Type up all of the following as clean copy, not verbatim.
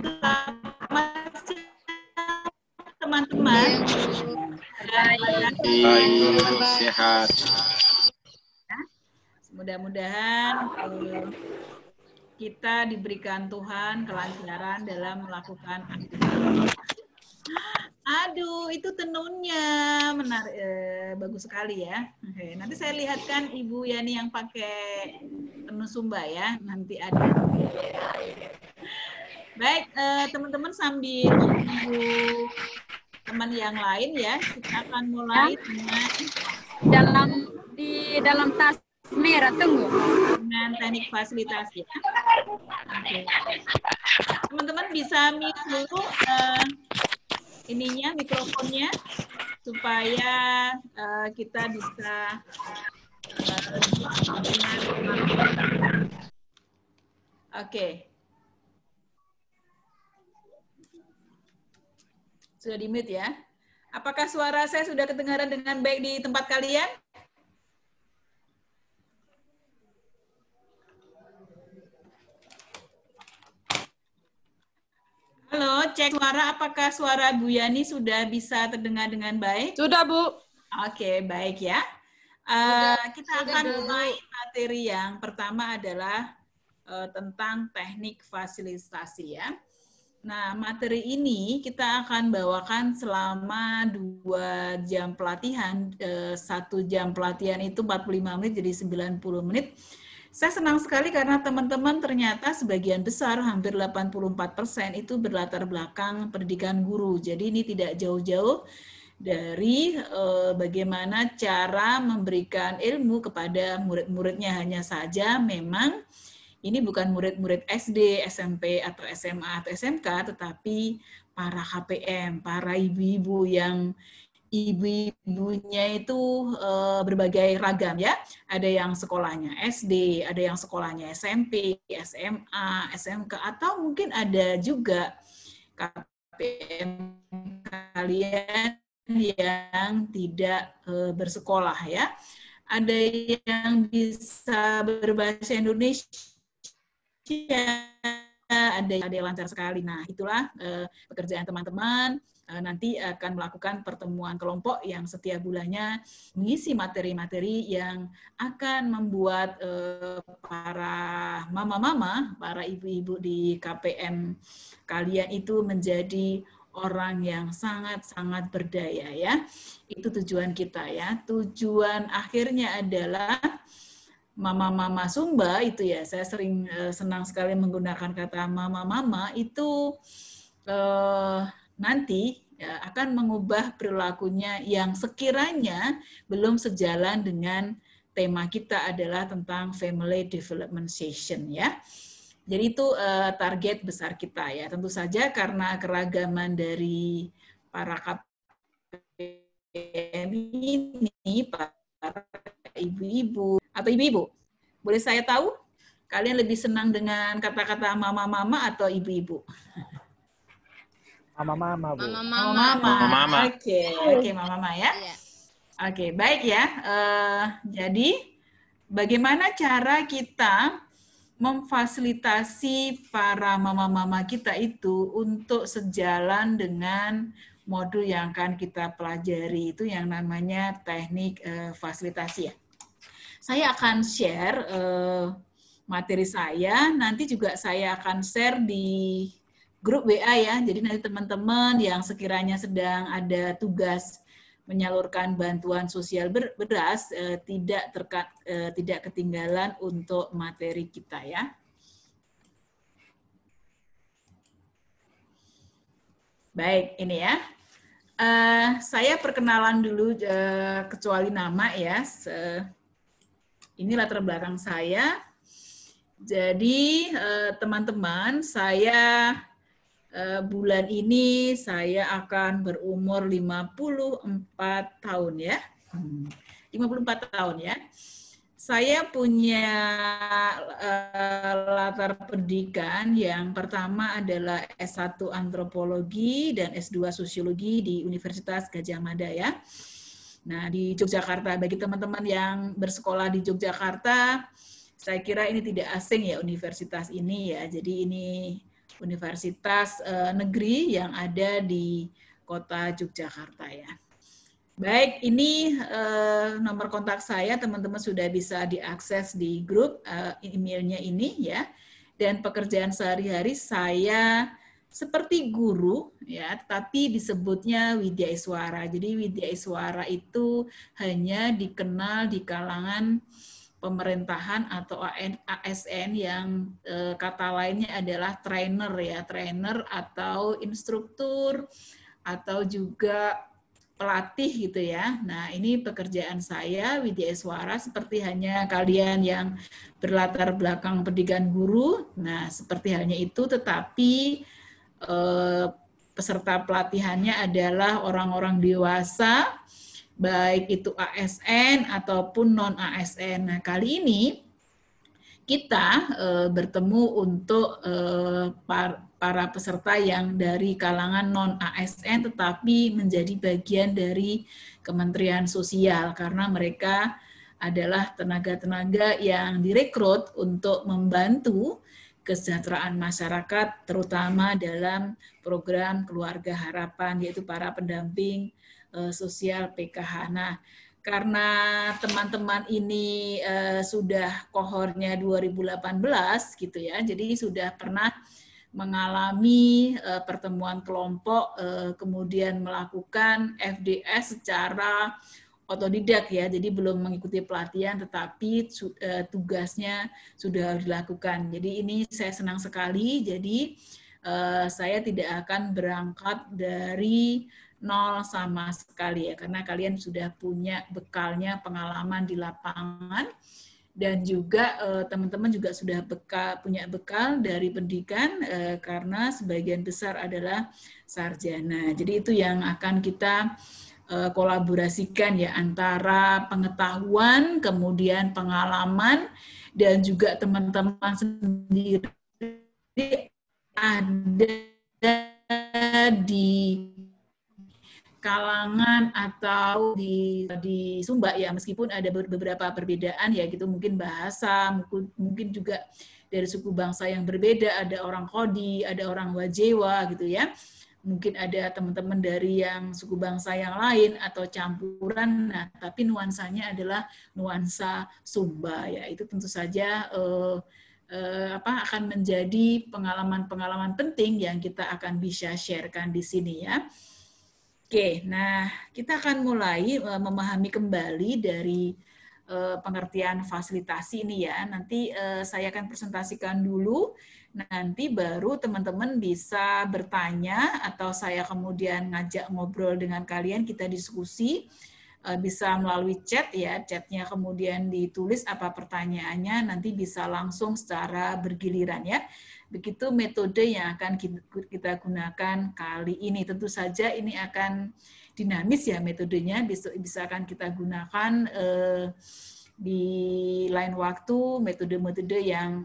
Selamat siang, teman-teman. Baik, sehat. Mudah-mudahan kita diberikan Tuhan kelancaran dalam melakukan aktivitas. Aduh, itu tenunnya menarik, bagus sekali ya. Oke, nanti saya lihatkan Ibu Yani yang pakai tenun Sumba ya. Nanti ada. Baik, teman-teman sambil menunggu teman yang lain ya, kita akan mulai dengan di dalam tas merah, tunggu. Dengan teknik fasilitasi. Oke. Teman-teman bisa mute dulu ininya, mikrofonnya, supaya kita bisa Oke. Sudah di-mute ya. Apakah suara saya sudah kedengaran dengan baik di tempat kalian? Halo, cek suara. Apakah suara Bu Yani sudah bisa terdengar dengan baik? Sudah, Bu. Oke, baik ya. Kita akan mulai materi yang pertama adalah tentang teknik fasilitasi ya. Nah, materi ini kita akan bawakan selama 2 jam pelatihan. 1 jam pelatihan itu 45 menit, jadi 90 menit. Saya senang sekali karena teman-teman ternyata sebagian besar, hampir 84% itu berlatar belakang pendidikan guru. Jadi ini tidak jauh-jauh dari bagaimana cara memberikan ilmu kepada murid-muridnya. Hanya saja memang ini bukan murid-murid SD, SMP, atau SMA, atau SMK, tetapi para KPM, para ibu-ibu yang ibu-ibunya itu berbagai ragam ya. Ada yang sekolahnya SD, ada yang sekolahnya SMP, SMA, SMK, atau mungkin ada juga KPM kalian yang tidak bersekolah ya. Ada yang bisa berbahasa Indonesia, ada yang lancar sekali. Nah, itulah pekerjaan teman-teman. Nanti akan melakukan pertemuan kelompok yang setiap bulannya mengisi materi-materi yang akan membuat para mama-mama, para ibu-ibu di KPM kalian itu menjadi orang yang sangat-sangat berdaya ya. Itu tujuan kita ya. Tujuan akhirnya adalah mama-mama Sumba itu ya, saya sering senang sekali menggunakan kata mama-mama itu nanti ya, akan mengubah perilakunya yang sekiranya belum sejalan dengan tema kita adalah tentang Family Development Session ya. Jadi itu target besar kita ya. Tentu saja karena keragaman dari para KPM ini, para ibu-ibu atau ibu-ibu, boleh saya tahu kalian lebih senang dengan kata-kata mama-mama atau ibu-ibu? Mama-mama, Bu. Mama-mama. Oke, mama-mama ya. Oke, baik ya. Jadi bagaimana cara kita memfasilitasi para mama-mama kita itu untuk sejalan dengan modul yang akan kita pelajari, itu yang namanya teknik fasilitasi ya. Saya akan share materi saya, nanti juga saya akan share di grup WA ya, jadi nanti teman-teman yang sekiranya sedang ada tugas menyalurkan bantuan sosial beras tidak ketinggalan untuk materi kita ya. Baik, ini ya. Saya perkenalan dulu kecuali nama ya. Ini latar belakang saya. Jadi teman-teman, saya bulan ini saya akan berumur 54 tahun ya. 54 tahun ya. Saya punya latar pendidikan yang pertama adalah S1 Antropologi dan S2 Sosiologi di Universitas Gadjah Mada ya. Nah, di Yogyakarta, bagi teman-teman yang bersekolah di Yogyakarta, saya kira ini tidak asing ya universitas ini ya. Jadi ini universitas negeri yang ada di Kota Yogyakarta ya. Baik, ini nomor kontak saya, teman-teman sudah bisa diakses di grup emailnya ini ya. Dan pekerjaan sehari-hari saya seperti guru ya, tapi disebutnya Widya Iswara. Jadi Widya Iswara itu hanya dikenal di kalangan pemerintahan atau ASN yang kata lainnya adalah trainer ya, trainer atau instruktur atau juga pelatih gitu ya. Nah, ini pekerjaan saya Widya Iswara seperti hanya kalian yang berlatar belakang pendidikan guru. Nah, seperti halnya itu, tetapi peserta pelatihannya adalah orang-orang dewasa, baik itu ASN ataupun non-ASN. Nah, kali ini kita bertemu untuk para peserta yang dari kalangan non-ASN tetapi menjadi bagian dari Kementerian Sosial karena mereka adalah tenaga-tenaga yang direkrut untuk membantu kesejahteraan masyarakat terutama dalam program Keluarga Harapan yaitu para pendamping sosial PKH. Nah, karena teman-teman ini sudah kohornya 2018 gitu ya, jadi sudah pernah mengalami pertemuan kelompok, kemudian melakukan FDS secara otodidak ya, jadi belum mengikuti pelatihan, tetapi tugasnya sudah dilakukan. Jadi ini saya senang sekali, jadi saya tidak akan berangkat dari nol sama sekali ya, karena kalian sudah punya bekalnya, pengalaman di lapangan, dan juga teman-teman juga sudah punya bekal dari pendidikan karena sebagian besar adalah sarjana. Jadi itu yang akan kita kolaborasikan ya antara pengetahuan, kemudian pengalaman, dan juga teman-teman sendiri ada di kalangan atau di Sumba ya, meskipun ada beberapa perbedaan ya gitu, mungkin bahasa, mungkin juga dari suku bangsa yang berbeda, ada orang Kodi, ada orang Wajewa gitu ya, mungkin ada teman-teman dari yang suku bangsa yang lain atau campuran, nah tapi nuansanya adalah nuansa Sumba ya, itu tentu saja akan menjadi pengalaman-pengalaman penting yang kita akan bisa sharekan di sini ya. Oke, nah kita akan mulai memahami kembali dari pengertian fasilitasi ini ya. Nanti saya akan presentasikan dulu, nanti baru teman-teman bisa bertanya atau saya kemudian ngajak ngobrol dengan kalian, kita diskusi, bisa melalui chat ya, chatnya kemudian ditulis apa pertanyaannya, nanti bisa langsung secara bergiliran ya. Begitu metode yang akan kita gunakan kali ini. Tentu saja ini akan dinamis ya metodenya, bisa akan kita gunakan di lain waktu, metode-metode yang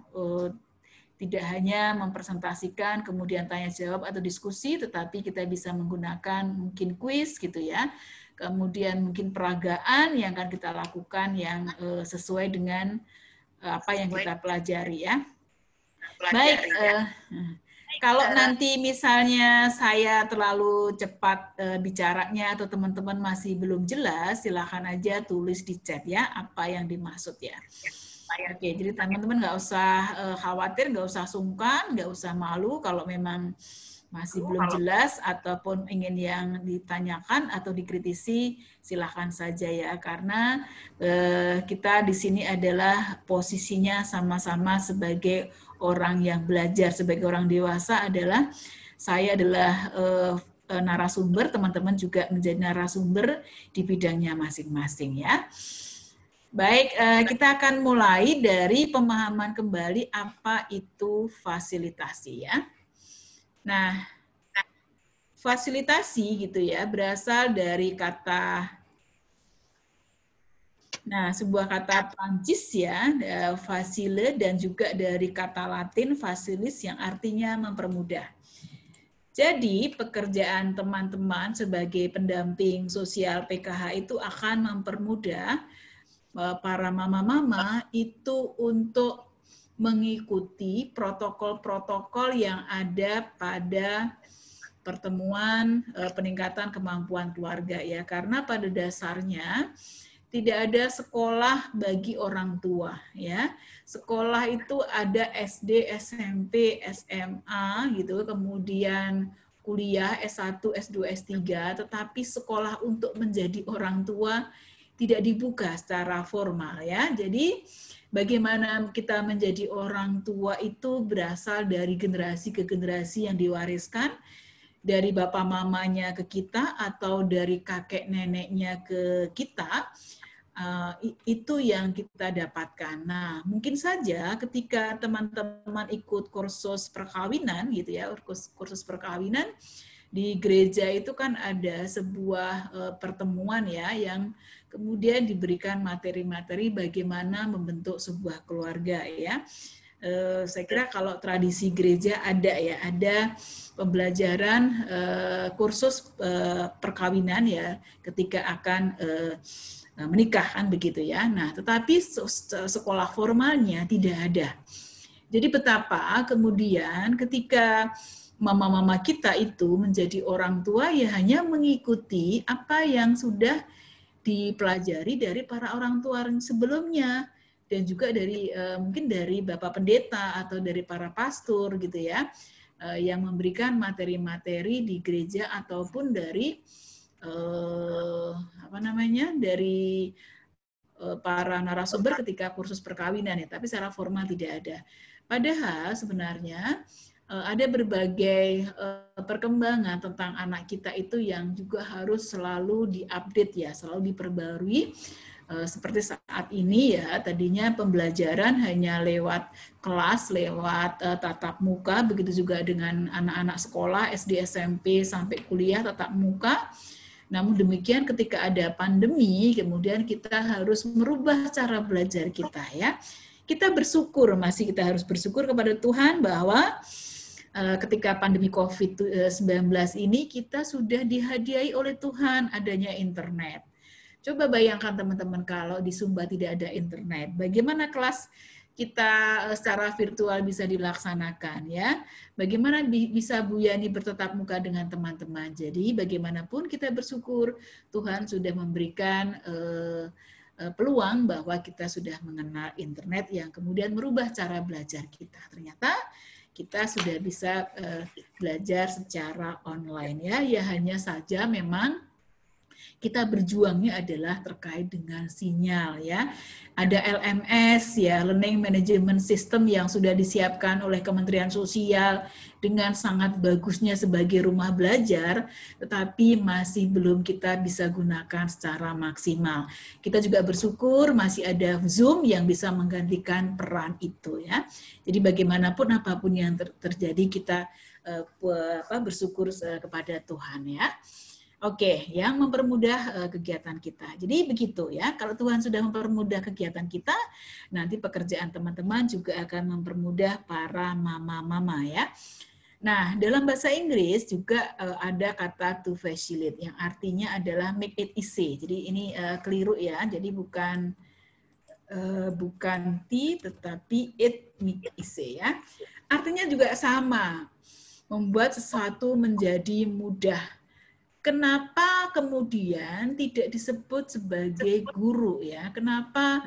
tidak hanya mempresentasikan, kemudian tanya jawab atau diskusi, tetapi kita bisa menggunakan mungkin kuis gitu ya, kemudian mungkin peragaan yang akan kita lakukan yang sesuai dengan apa yang kita pelajari ya. Baik, kalau nanti misalnya saya terlalu cepat bicaranya atau teman-teman masih belum jelas, silakan aja tulis di chat ya apa yang dimaksud ya. Oke, jadi teman-teman nggak usah khawatir, nggak usah sungkan, nggak usah malu kalau memang masih belum jelas ataupun ingin yang ditanyakan atau dikritisi, silakan saja ya, karena kita di sini adalah posisinya sama-sama sebagai orang yang belajar, sebagai orang dewasa adalah saya adalah narasumber, teman-teman juga menjadi narasumber di bidangnya masing-masing ya. Baik, kita akan mulai dari pemahaman kembali apa itu fasilitasi ya. Nah, fasilitasi gitu ya berasal dari kata, nah sebuah kata Prancis ya, facile, dan juga dari kata Latin facilis yang artinya mempermudah. Jadi pekerjaan teman-teman sebagai pendamping sosial PKH itu akan mempermudah para mama-mama itu untuk mengikuti protokol-protokol yang ada pada pertemuan peningkatan kemampuan keluarga ya, karena pada dasarnya tidak ada sekolah bagi orang tua ya. Sekolah itu ada SD, SMP, SMA gitu, kemudian kuliah S1, S2, S3, tetapi sekolah untuk menjadi orang tua tidak dibuka secara formal ya. Jadi bagaimana kita menjadi orang tua itu berasal dari generasi ke generasi yang diwariskan dari bapak mamanya ke kita atau dari kakek neneknya ke kita. Itu yang kita dapatkan. Nah, mungkin saja ketika teman-teman ikut kursus perkawinan gitu ya, kursus perkawinan di gereja itu kan ada sebuah pertemuan ya yang kemudian diberikan materi-materi bagaimana membentuk sebuah keluarga ya. Saya kira kalau tradisi gereja ada ya, ada pembelajaran kursus perkawinan ya ketika akan menikah kan begitu ya. Nah, tetapi sekolah formalnya tidak ada. Jadi betapa kemudian ketika mama-mama kita itu menjadi orang tua ya hanya mengikuti apa yang sudah dipelajari dari para orang tua sebelumnya dan juga dari mungkin dari Bapak Pendeta atau dari para pastor gitu ya yang memberikan materi-materi di gereja ataupun dari dari para narasumber ketika kursus perkawinan ya, tapi secara formal tidak ada. Padahal sebenarnya ada berbagai perkembangan tentang anak kita itu yang juga harus selalu diupdate ya, selalu diperbarui. Seperti saat ini ya, tadinya pembelajaran hanya lewat kelas, lewat tatap muka, begitu juga dengan anak-anak sekolah SD, SMP sampai kuliah tatap muka. Namun demikian ketika ada pandemi, kemudian kita harus merubah cara belajar kita ya. Kita bersyukur, kita harus bersyukur kepada Tuhan bahwa ketika pandemi COVID-19 ini kita sudah dihadiahi oleh Tuhan adanya internet. Coba bayangkan teman-teman kalau di Sumba tidak ada internet, bagaimana kelas kita secara virtual bisa dilaksanakan ya. Bagaimana bisa Bu Yani bertatap muka dengan teman-teman. Jadi bagaimanapun kita bersyukur Tuhan sudah memberikan peluang bahwa kita sudah mengenal internet yang kemudian merubah cara belajar kita. Ternyata kita sudah bisa belajar secara online ya. Ya hanya saja memang kita berjuangnya adalah terkait dengan sinyal ya. Ada LMS ya, Learning Management System yang sudah disiapkan oleh Kementerian Sosial dengan sangat bagusnya sebagai rumah belajar, tetapi masih belum kita bisa gunakan secara maksimal. Kita juga bersyukur masih ada Zoom yang bisa menggantikan peran itu ya. Jadi bagaimanapun apapun yang terjadi kita bersyukur kepada Tuhan ya. Oke, yang mempermudah kegiatan kita. Jadi begitu ya, kalau Tuhan sudah mempermudah kegiatan kita, nanti pekerjaan teman-teman juga akan mempermudah para mama-mama ya. Nah, dalam bahasa Inggris juga ada kata to facilitate, yang artinya adalah make it easy. Jadi ini keliru ya, jadi bukan T, tetapi it make it easy ya. Artinya juga sama, membuat sesuatu menjadi mudah. Kenapa kemudian tidak disebut sebagai guru ya? Kenapa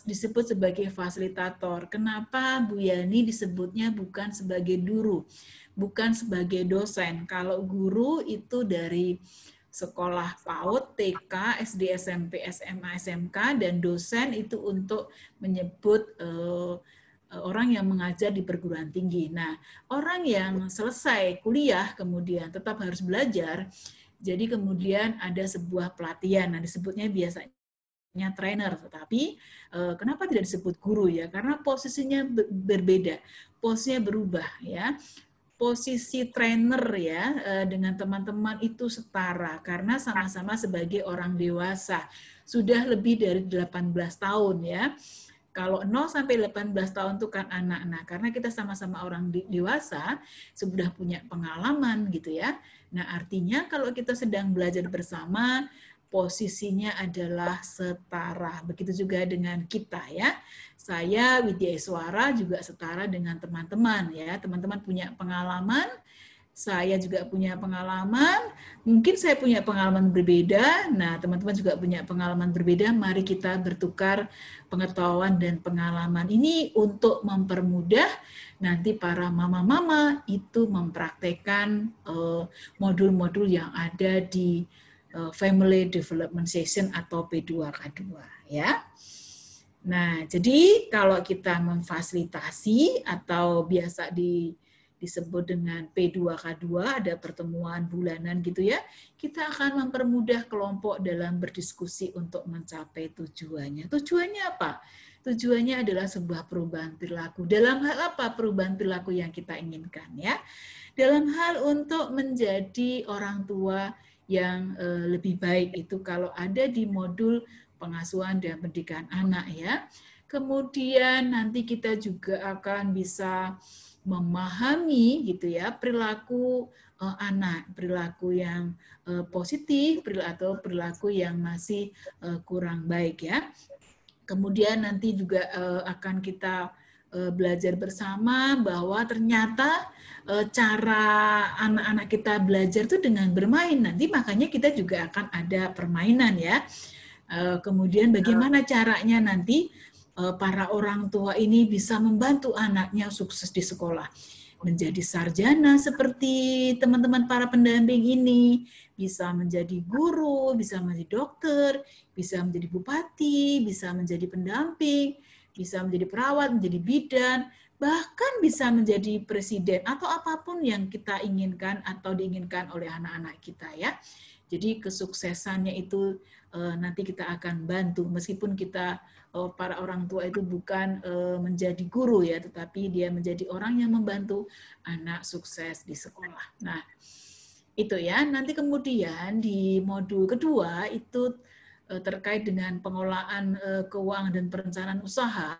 disebut sebagai fasilitator? Kenapa Bu Yani disebutnya bukan sebagai guru, bukan sebagai dosen? Kalau guru itu dari sekolah PAUD, TK, SD, SMP, SMA, SMK, dan dosen itu untuk menyebut orang yang mengajar di perguruan tinggi. Nah, orang yang selesai kuliah kemudian tetap harus belajar, jadi kemudian ada sebuah pelatihan, nah disebutnya biasanya trainer, tetapi kenapa tidak disebut guru ya? Karena posisinya berbeda, posisinya berubah ya. Posisi trainer ya dengan teman-teman itu setara karena sama-sama sebagai orang dewasa, sudah lebih dari 18 tahun ya. Kalau 0 sampai 18 tahun itu kan anak. Nah, karena kita sama-sama orang dewasa, sudah punya pengalaman gitu ya. Nah, artinya kalau kita sedang belajar bersama, posisinya adalah setara. Begitu juga dengan kita ya. Saya Widya Iswara juga setara dengan teman-teman ya. Teman-teman punya pengalaman, saya juga punya pengalaman, mungkin saya punya pengalaman berbeda, nah teman-teman juga punya pengalaman berbeda, mari kita bertukar pengetahuan dan pengalaman ini untuk mempermudah nanti para mama-mama itu mempraktekkan modul-modul yang ada di Family Development Session atau P2K2 ya. Nah, jadi kalau kita memfasilitasi atau biasa disebut dengan P2K2, ada pertemuan bulanan gitu ya, kita akan mempermudah kelompok dalam berdiskusi untuk mencapai tujuannya. Tujuannya apa? Tujuannya adalah sebuah perubahan perilaku. Dalam hal apa perubahan perilaku yang kita inginkan ya? Dalam hal untuk menjadi orang tua yang lebih baik itu kalau ada di modul pengasuhan dan pendidikan anak ya. Kemudian nanti kita juga akan bisa memahami gitu ya perilaku anak, perilaku yang positif, perilaku yang masih kurang baik ya. Kemudian nanti juga akan kita belajar bersama bahwa ternyata cara anak-anak kita belajar itu dengan bermain. Nanti makanya kita juga akan ada permainan ya. Kemudian bagaimana caranya nanti para orang tua ini bisa membantu anaknya sukses di sekolah. Menjadi sarjana seperti teman-teman para pendamping ini, bisa menjadi guru, bisa menjadi dokter, bisa menjadi bupati, bisa menjadi pendamping, bisa menjadi perawat, menjadi bidan, bahkan bisa menjadi presiden atau apapun yang kita inginkan atau diinginkan oleh anak-anak kita ya. Jadi kesuksesannya itu nanti kita akan bantu meskipun kita para orang tua itu bukan menjadi guru ya, tetapi dia menjadi orang yang membantu anak sukses di sekolah. Nah, itu ya. Nanti kemudian di modul kedua itu terkait dengan pengelolaan keuangan dan perencanaan usaha.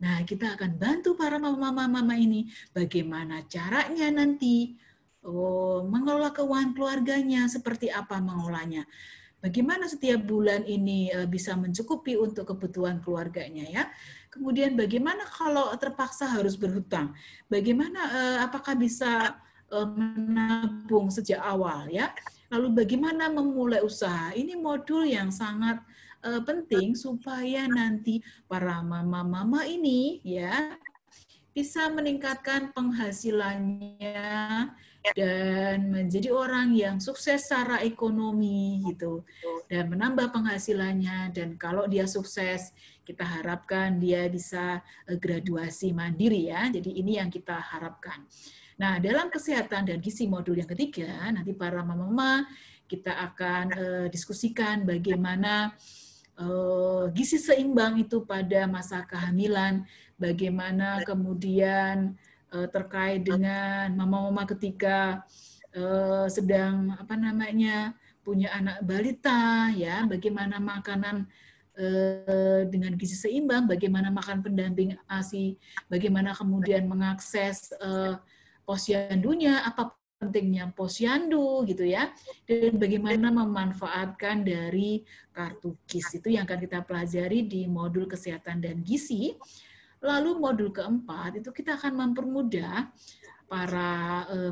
Nah, kita akan bantu para mama-mama ini bagaimana caranya nanti mengelola keuangan keluarganya, seperti apa mengelolanya. Bagaimana setiap bulan ini bisa mencukupi untuk kebutuhan keluarganya ya. Kemudian bagaimana kalau terpaksa harus berhutang? Bagaimana apakah bisa menabung sejak awal ya? Lalu bagaimana memulai usaha? Ini modul yang sangat penting supaya nanti para mama-mama ini ya bisa meningkatkan penghasilannya dan menjadi orang yang sukses secara ekonomi gitu dan menambah penghasilannya, dan kalau dia sukses kita harapkan dia bisa graduasi mandiri ya. Jadi ini yang kita harapkan. Nah, dalam kesehatan dan gizi modul yang ketiga nanti para mama-mama kita akan diskusikan bagaimana gizi seimbang itu pada masa kehamilan, bagaimana kemudian terkait dengan mama-mama ketika sedang punya anak balita ya, bagaimana makanan dengan gizi seimbang, bagaimana makan pendamping ASI, bagaimana kemudian mengakses posyandunya, apa pentingnya posyandu gitu ya, dan bagaimana memanfaatkan dari kartu KIS. Itu yang akan kita pelajari di modul kesehatan dan gizi. Lalu modul keempat itu kita akan mempermudah para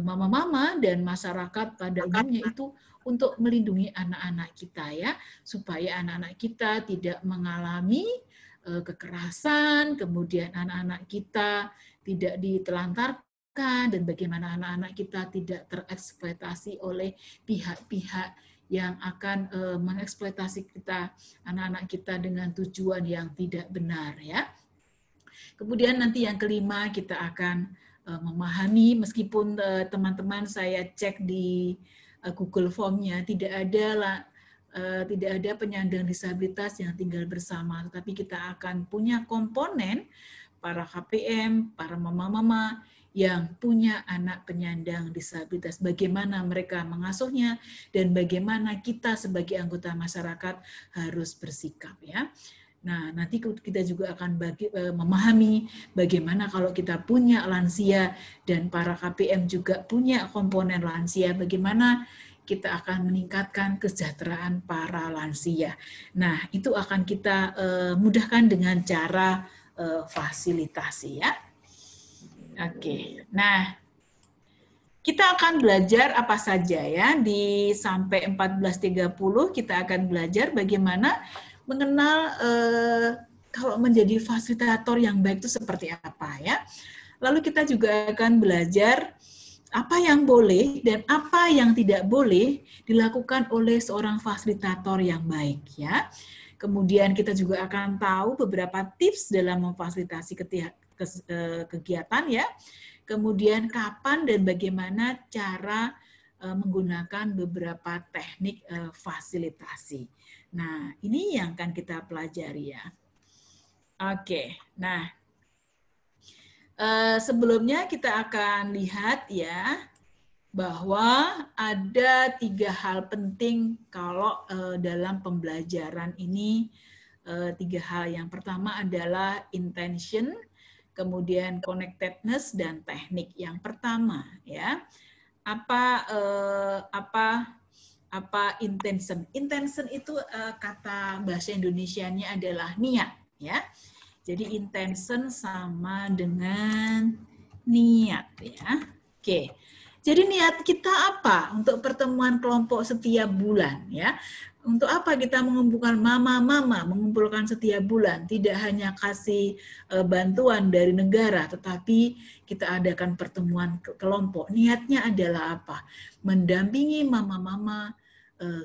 mama-mama dan masyarakat pada umumnya itu untuk melindungi anak-anak kita ya, supaya anak-anak kita tidak mengalami kekerasan, kemudian anak-anak kita tidak ditelantarkan, dan bagaimana anak-anak kita tidak tereksploitasi oleh pihak-pihak yang akan mengeksploitasi kita, anak-anak kita dengan tujuan yang tidak benar ya. Kemudian nanti yang kelima kita akan memahami, meskipun teman-teman saya cek di Google Form-nya tidak ada penyandang disabilitas yang tinggal bersama, tetapi kita akan punya komponen para KPM, para mama-mama yang punya anak penyandang disabilitas, bagaimana mereka mengasuhnya dan bagaimana kita sebagai anggota masyarakat harus bersikap ya. Nah, nanti kita juga akan memahami bagaimana kalau kita punya lansia dan para KPM juga punya komponen lansia, bagaimana kita akan meningkatkan kesejahteraan para lansia. Nah, itu akan kita mudahkan dengan cara fasilitasi ya. Oke, nah kita akan belajar apa saja ya, di sampai 14.30 kita akan belajar bagaimana mengenal kalau menjadi fasilitator yang baik itu seperti apa ya. Lalu kita juga akan belajar apa yang boleh dan apa yang tidak boleh dilakukan oleh seorang fasilitator yang baik ya. Kemudian kita juga akan tahu beberapa tips dalam memfasilitasi kegiatan ya. Kemudian kapan dan bagaimana cara menggunakan beberapa teknik fasilitasi. Nah, ini yang akan kita pelajari ya. Oke, nah sebelumnya kita akan lihat ya bahwa ada 3 hal penting kalau dalam pembelajaran ini. 3 hal. Yang pertama adalah intention, kemudian connectedness dan teknik. Yang pertama ya, apa intention? Intention itu kata bahasa Indonesianya adalah niat ya. Jadi intention sama dengan niat ya. Oke. Jadi niat kita apa untuk pertemuan kelompok setiap bulan ya? Untuk apa kita mengumpulkan mama-mama, mengumpulkan setiap bulan? Tidak hanya kasih bantuan dari negara, tetapi kita adakan pertemuan kelompok. Niatnya adalah apa? Mendampingi mama-mama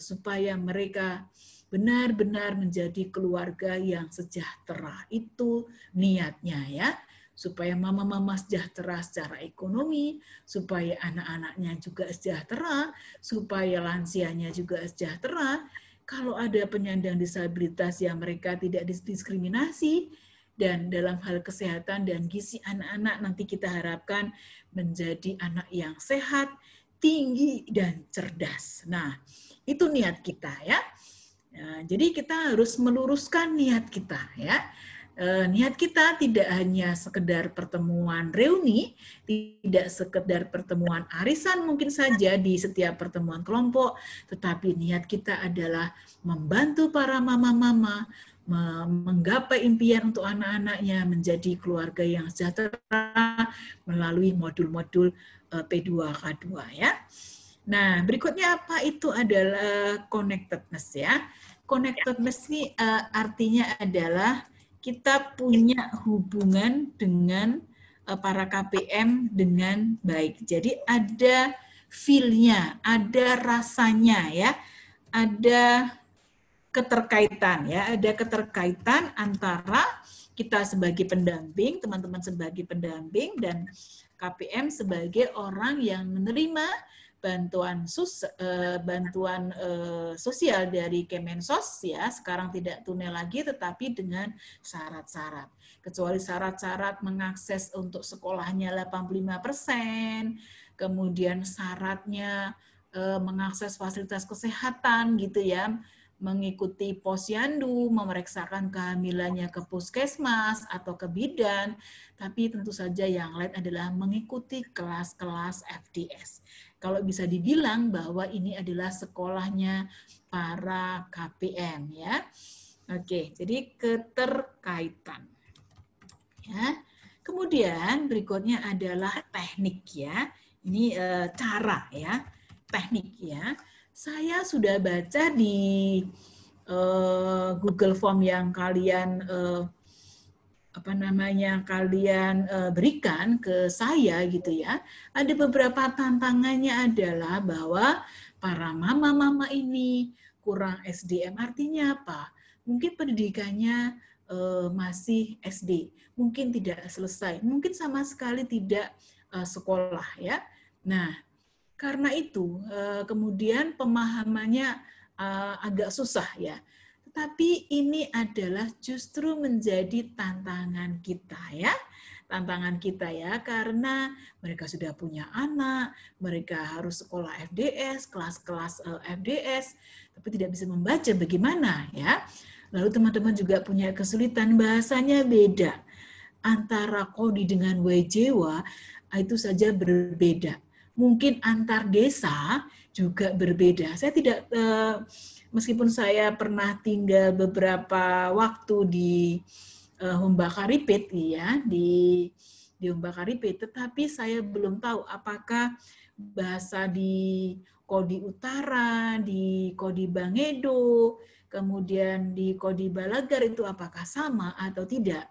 supaya mereka benar-benar menjadi keluarga yang sejahtera. Itu niatnya ya. Supaya mama-mama sejahtera secara ekonomi, supaya anak-anaknya juga sejahtera, supaya lansianya juga sejahtera. Kalau ada penyandang disabilitas yang mereka tidak didiskriminasi, dan dalam hal kesehatan dan gizi anak-anak nanti kita harapkan menjadi anak yang sehat, tinggi, dan cerdas. Nah, itu niat kita ya. Nah, jadi kita harus meluruskan niat kita ya. Niat kita tidak hanya sekedar pertemuan reuni, tidak sekedar pertemuan arisan mungkin saja di setiap pertemuan kelompok, tetapi niat kita adalah membantu para mama-mama menggapai impian untuk anak-anaknya menjadi keluarga yang sejahtera melalui modul-modul P2K2 ya. Nah, berikutnya apa itu adalah connectedness ya. Connectedness ini artinya adalah kita punya hubungan dengan para KPM dengan baik. Jadi ada feel-nya, ada rasanya ya, ada keterkaitan ya, ada keterkaitan antara kita sebagai pendamping, teman-teman sebagai pendamping, dan KPM sebagai orang yang menerima bantuan sosial dari Kemensos ya, sekarang tidak tunai lagi tetapi dengan syarat-syarat. Kecuali syarat-syarat mengakses untuk sekolahnya 85%, kemudian syaratnya mengakses fasilitas kesehatan gitu ya, mengikuti posyandu, memeriksakan kehamilannya ke puskesmas atau ke bidan, tapi tentu saja yang lain adalah mengikuti kelas-kelas FDS. Kalau bisa dibilang bahwa ini adalah sekolahnya para KPM ya. Oke, jadi keterkaitan. Ya. Kemudian berikutnya adalah teknik ya. Ini cara ya, teknik ya. Saya sudah baca di Google Form yang kalian berikan ke saya gitu ya. Ada beberapa tantangannya adalah bahwa para mama-mama ini kurang SDM. Artinya apa? Mungkin pendidikannya masih SD, mungkin tidak selesai, mungkin sama sekali tidak sekolah ya. Nah, karena itu kemudian pemahamannya agak susah ya. Tetapi ini adalah justru menjadi tantangan kita ya. Tantangan kita ya, karena mereka sudah punya anak, mereka harus sekolah FDS, kelas-kelas FDS, tapi tidak bisa membaca bagaimana ya. Lalu teman-teman juga punya kesulitan, bahasanya beda. Antara Kodi dengan Wejewa itu saja berbeda. Mungkin antar desa juga berbeda. Saya tidak, meskipun saya pernah tinggal beberapa waktu di Humbakaripit, ya, di Humbakaripit, tetapi saya belum tahu apakah bahasa di Kodi Utara, di Kodi Bangedo, kemudian di Kodi Balagar itu apakah sama atau tidak.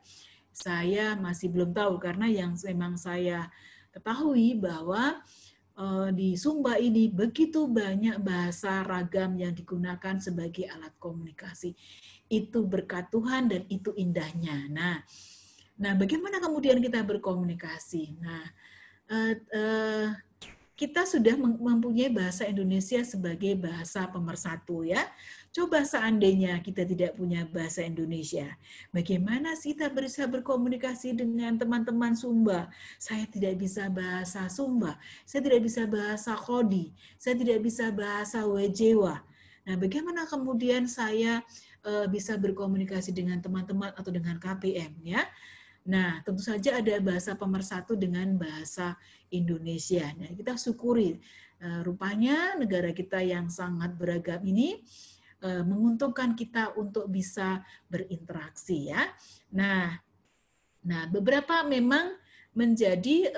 Saya masih belum tahu, karena yang memang saya ketahui bahwa di Sumba ini begitu banyak bahasa ragam yang digunakan sebagai alat komunikasi. Itu berkat Tuhan dan itu indahnya. Nah, bagaimana kemudian kita berkomunikasi? Nah, kita sudah mempunyai bahasa Indonesia sebagai bahasa pemersatu, ya. Coba seandainya kita tidak punya bahasa Indonesia, bagaimana sih kita bisa berkomunikasi dengan teman-teman Sumba? Saya tidak bisa bahasa Sumba, saya tidak bisa bahasa Kodi, saya tidak bisa bahasa Wejewa. Nah, bagaimana kemudian saya bisa berkomunikasi dengan teman-teman atau dengan KPM, ya? Nah, tentu saja ada bahasa pemersatu dengan bahasa Indonesia. Nah, kita syukuri rupanya negara kita yang sangat beragam ini menguntungkan kita untuk bisa berinteraksi, ya. Nah, beberapa memang menjadi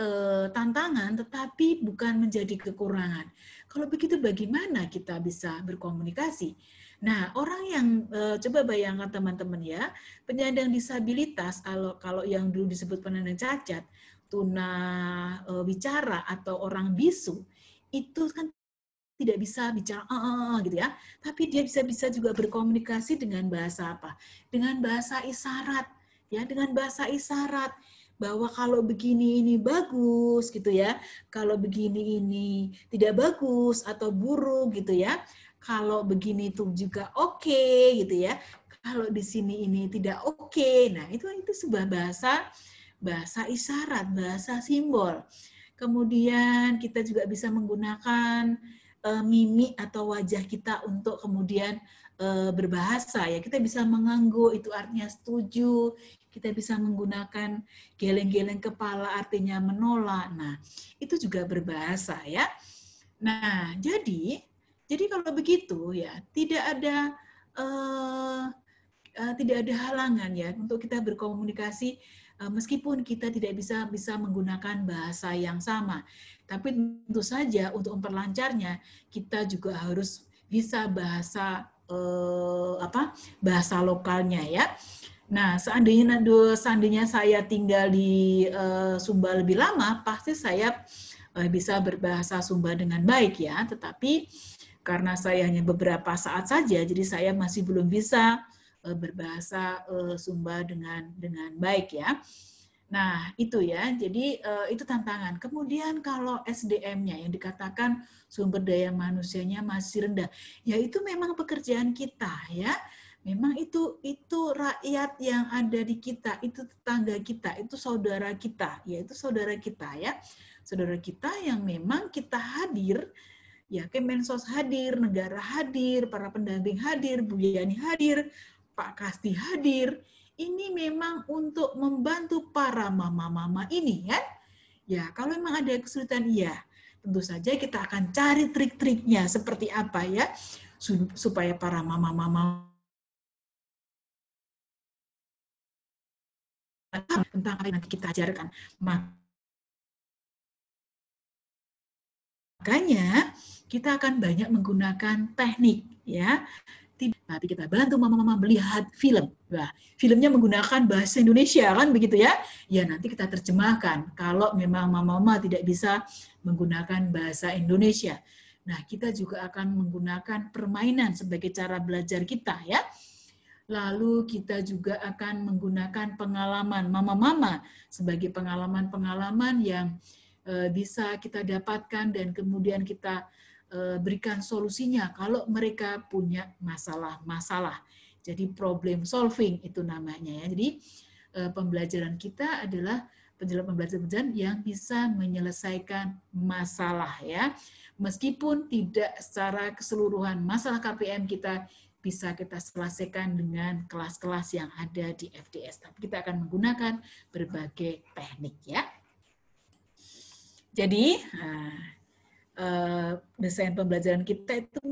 tantangan, tetapi bukan menjadi kekurangan. Kalau begitu, bagaimana kita bisa berkomunikasi? Nah, orang yang coba bayangkan teman-teman, ya, penyandang disabilitas, kalau yang dulu disebut penyandang cacat, tuna wicara atau orang bisu, itu kan tidak bisa bicara gitu, ya, tapi dia bisa juga berkomunikasi dengan bahasa apa? Dengan bahasa isyarat, ya, dengan bahasa isyarat, bahwa kalau begini ini bagus gitu, ya, kalau begini ini tidak bagus atau buruk gitu, ya, kalau begini itu juga oke gitu, ya, kalau di sini ini tidak oke. Nah, itu sebuah bahasa isyarat, bahasa simbol. Kemudian kita juga bisa menggunakan mimik atau wajah kita untuk kemudian berbahasa, ya. Kita bisa mengangguk, itu artinya setuju. Kita bisa menggunakan geleng-geleng kepala, artinya menolak. Nah, itu juga berbahasa, ya. Nah, jadi kalau begitu, ya, tidak ada halangan, ya, untuk kita berkomunikasi meskipun kita tidak bisa menggunakan bahasa yang sama. Tapi tentu saja untuk memperlancarnya, kita juga harus bisa bahasa bahasa lokalnya, ya. Nah, seandainya saya tinggal di Sumba lebih lama, pasti saya bisa berbahasa Sumba dengan baik, ya. Tetapi karena saya hanya beberapa saat saja, jadi saya masih belum bisa berbahasa Sumba dengan baik, ya. Nah, itu, ya. Jadi itu tantangan. Kemudian kalau SDM-nya yang dikatakan sumber daya manusianya masih rendah, ya itu memang pekerjaan kita, ya. Memang itu rakyat yang ada di kita, itu tetangga kita, itu saudara kita, ya, itu saudara kita, ya. Saudara kita yang memang kita hadir, ya, Kemensos hadir, negara hadir, para pendamping hadir, Bu Yani hadir, Pak Kasti hadir. Ini memang untuk membantu para mama-mama ini, ya. Ya, kalau memang ada kesulitan, ya, tentu saja kita akan cari trik-triknya seperti apa, ya, supaya para mama-mama tentang apa yang nanti kita ajarkan. Makanya kita akan banyak menggunakan teknik, ya. Tapi kita bantu mama-mama melihat film. Nah, filmnya menggunakan bahasa Indonesia, kan begitu, ya. Ya, nanti kita terjemahkan kalau memang mama-mama tidak bisa menggunakan bahasa Indonesia. Nah, kita juga akan menggunakan permainan sebagai cara belajar kita, ya. Lalu kita juga akan menggunakan pengalaman mama-mama sebagai pengalaman-pengalaman yang bisa kita dapatkan dan kemudian kita berikan solusinya kalau mereka punya masalah-masalah. Jadi problem solving itu namanya, ya. Jadi pembelajaran kita adalah pembelajaran yang bisa menyelesaikan masalah, ya. Meskipun tidak secara keseluruhan masalah KPM kita bisa kita selesaikan dengan kelas-kelas yang ada di FDS. Tapi kita akan menggunakan berbagai teknik ya. Jadi desain pembelajaran kita itu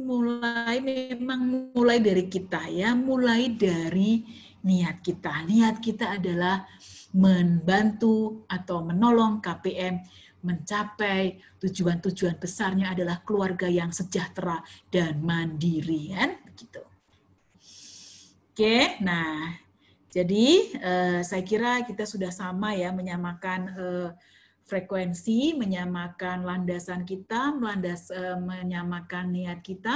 memang mulai dari kita ya, mulai dari niat kita. Niat kita adalah membantu atau menolong KPM mencapai tujuan-tujuan besarnya adalah keluarga yang sejahtera dan mandiri kan begitu. Oke, nah jadi saya kira kita sudah sama ya menyamakan frekuensi, menyamakan landasan kita, menyamakan niat kita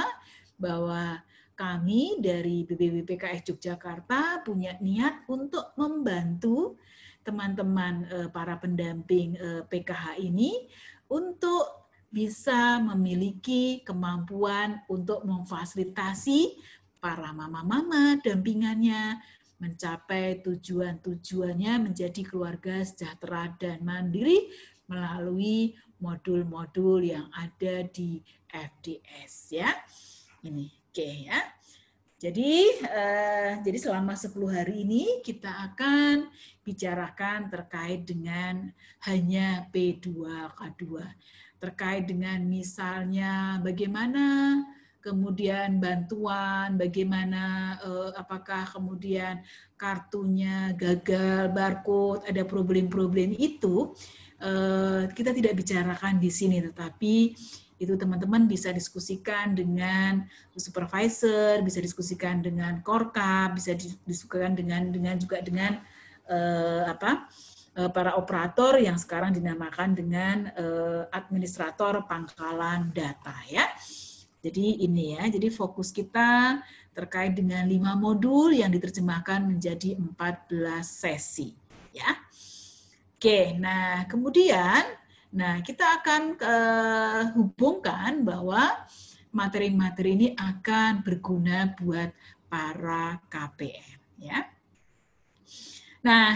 bahwa kami dari BPWPKS Yogyakarta punya niat untuk membantu teman-teman para pendamping PKH ini untuk bisa memiliki kemampuan untuk memfasilitasi para mama-mama dampingannya mencapai tujuan-tujuannya menjadi keluarga sejahtera dan mandiri melalui modul-modul yang ada di FDS ya. Ini oke ya. Jadi selama 10 hari ini kita akan bicarakan terkait dengan hanya P2K2. Terkait dengan misalnya bagaimana kemudian bantuan, bagaimana apakah kemudian kartunya gagal, barcode, ada problem-problem itu, kita tidak bicarakan di sini, tetapi itu teman-teman bisa diskusikan dengan supervisor, bisa diskusikan dengan Korkap, bisa diskusikan juga dengan para operator yang sekarang dinamakan dengan administrator pangkalan data ya. Jadi ini ya, jadi fokus kita terkait dengan 5 modul yang diterjemahkan menjadi 14 sesi. Ya. Oke, nah kemudian kita akan hubungkan bahwa materi-materi ini akan berguna buat para KPM. Ya. Nah,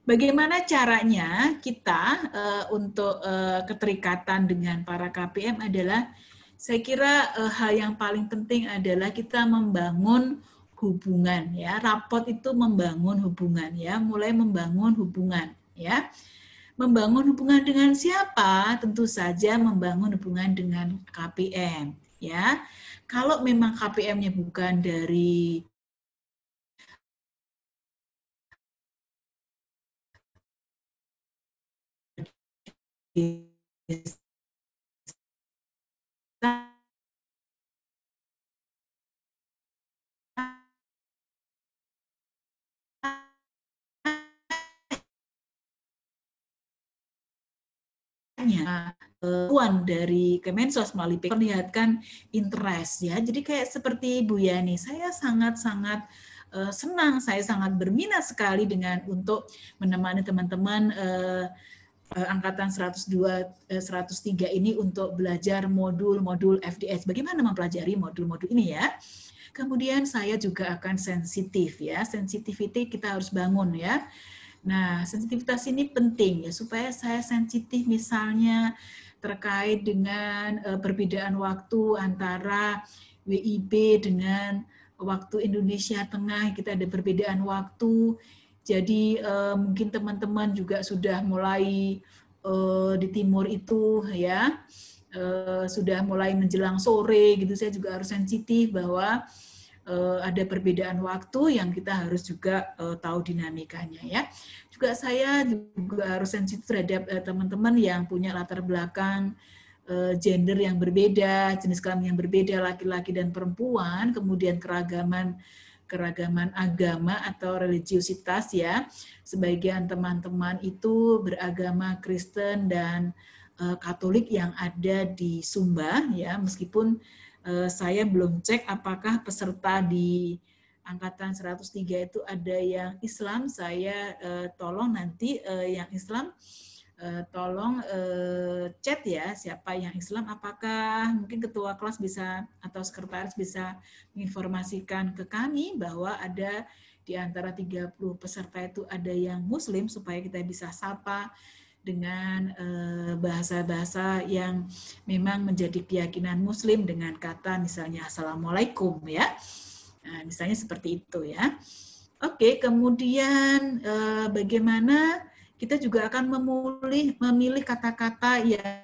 bagaimana caranya kita untuk keterikatan dengan para KPM adalah saya kira hal yang paling penting adalah kita membangun hubungan ya. Rapot itu membangun hubungan ya, mulai membangun hubungan ya. Membangun hubungan dengan siapa? Tentu saja membangun hubungan dengan KPM ya. Kalau memang KPM-nya bukan dari dari Kemensos melalui perlihatkan interest ya. Jadi kayak seperti Bu Yani, saya sangat-sangat senang, saya sangat berminat sekali dengan untuk menemani teman-teman angkatan 102 103 ini untuk belajar modul-modul FDS. Bagaimana mempelajari modul-modul ini ya? Kemudian saya juga akan sensitif ya. Sensitivity kita harus bangun ya. Nah, sensitivitas ini penting ya supaya saya sensitif misalnya terkait dengan perbedaan waktu antara WIB dengan waktu Indonesia Tengah, kita ada perbedaan waktu. Jadi mungkin teman-teman juga sudah mulai di timur itu ya, sudah mulai menjelang sore gitu, saya juga harus sensitif bahwa ada perbedaan waktu yang kita harus juga tahu dinamikanya ya. Juga saya juga harus sensitif terhadap teman-teman yang punya latar belakang gender yang berbeda, jenis kelamin yang berbeda, laki-laki dan perempuan, kemudian keragaman agama atau religiositas ya. Sebagian teman-teman itu beragama Kristen dan Katolik yang ada di Sumba ya, meskipun saya belum cek apakah peserta di angkatan 103 itu ada yang Islam. Saya tolong nanti yang Islam tolong chat ya siapa yang Islam, apakah mungkin ketua kelas bisa atau sekretaris bisa menginformasikan ke kami bahwa ada di antara 30 peserta itu ada yang Muslim supaya kita bisa sapa dengan bahasa-bahasa yang memang menjadi keyakinan Muslim dengan kata misalnya Assalamualaikum ya. Nah, misalnya seperti itu ya. Oke, kemudian bagaimana kita juga akan memilih kata-kata yang